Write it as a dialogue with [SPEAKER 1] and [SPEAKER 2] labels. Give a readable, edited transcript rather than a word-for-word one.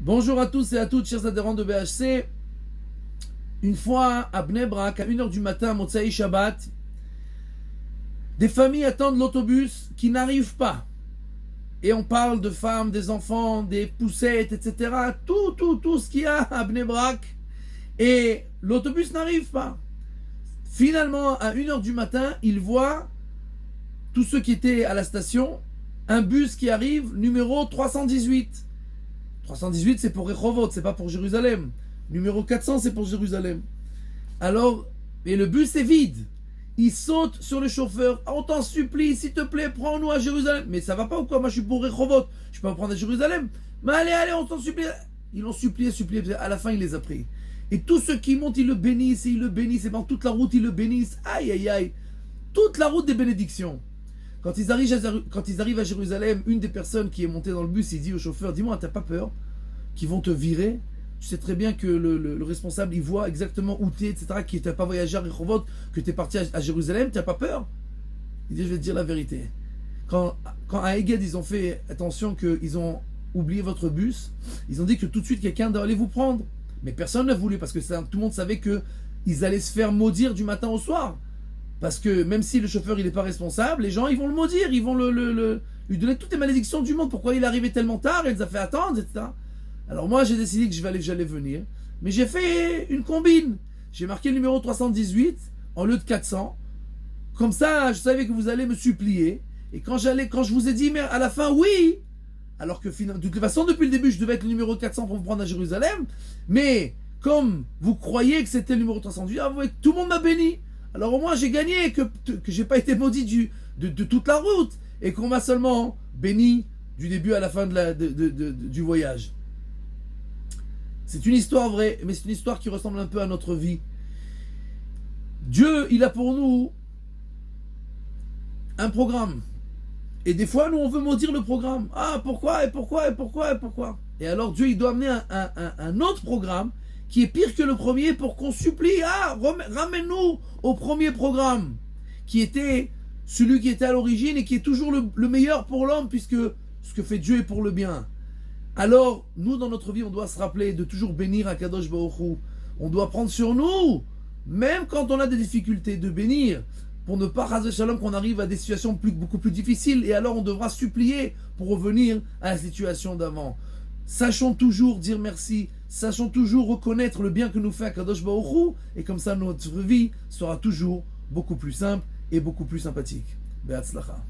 [SPEAKER 1] Bonjour à tous et à toutes, chers adhérents de BHC. Une fois à Bnei Brak, à 1h du matin, Motsaï Shabbat, des familles attendent l'autobus qui n'arrive pas. Et on parle de femmes, des enfants, des poussettes, etc. Tout ce qu'il y a à Bnei Brak. Et l'autobus n'arrive pas. Finalement, à 1h du matin, ils voient, tous ceux qui étaient à la station, un bus qui arrive, numéro 318. 318, c'est pour Rehovot, c'est pas pour Jérusalem. Numéro 400, c'est pour Jérusalem. Alors, et le bus est vide. Il saute sur le chauffeur. On t'en supplie, s'il te plaît, prends-nous à Jérusalem. Mais ça va pas ou quoi? Moi, je suis pour Rehovot. Je peux pas prendre à Jérusalem. Mais allez, on t'en supplie. Ils l'ont supplié. À la fin, il les a pris. Et tous ceux qui montent, ils le bénissent. Et Et pendant toute la route, ils le bénissent. Aïe. Toute la route des bénédictions. Quand ils arrivent à Jérusalem, une des personnes qui est montée dans le bus, il dit au chauffeur, dis-moi, t'as pas peur qu'ils vont te virer? Tu sais très bien que le responsable, il voit exactement où t'es, etc., que t'as pas voyagé à Rehovot, que t'es parti à Jérusalem, t'as pas peur? Il dit, je vais te dire la vérité. Quand à Eged, ils ont fait attention qu'ils ont oublié votre bus, ils ont dit que tout de suite, quelqu'un doit aller vous prendre. Mais personne n'a voulu, parce que tout le monde savait qu'ils allaient se faire maudire du matin au soir. Parce que même si le chauffeur il n'est pas responsable, les gens ils vont le maudire, ils vont lui donner toutes les malédictions du monde. Pourquoi il est arrivé tellement tard, il les a fait attendre, etc. Alors moi j'ai décidé que j'allais venir, mais j'ai fait une combine. J'ai marqué le numéro 318 en lieu de 400. Comme ça, je savais que vous allez me supplier. Et quand je vous ai dit, mais à la fin, oui, alors que de toute façon, depuis le début, je devais être le numéro 400 pour vous prendre à Jérusalem, mais comme vous croyez que c'était le numéro 318, tout le monde m'a béni. Alors au moins j'ai gagné, que j'ai pas été maudit de toute la route, et qu'on m'a seulement béni du début à la fin du voyage. C'est une histoire vraie, mais c'est une histoire qui ressemble un peu à notre vie. Dieu, il a pour nous un programme. Et des fois, nous, on veut maudire le programme. Ah, pourquoi? Et alors Dieu, il doit amener un autre programme qui est pire que le premier pour qu'on supplie, ramène-nous au premier programme, qui était celui qui était à l'origine et qui est toujours le meilleur pour l'homme, puisque ce que fait Dieu est pour le bien. Alors, nous, dans notre vie, on doit se rappeler de toujours bénir Akadosh Baruch Hu. On doit prendre sur nous, même quand on a des difficultés, de bénir, pour ne pas raser shalom qu'on arrive à des situations beaucoup plus difficiles, et alors on devra supplier pour revenir à la situation d'avant. Sachons toujours dire merci, sachons toujours reconnaître le bien que nous fait Akadosh Baruch Hu, et comme ça notre vie sera toujours beaucoup plus simple et beaucoup plus sympathique. Be'atzlacha.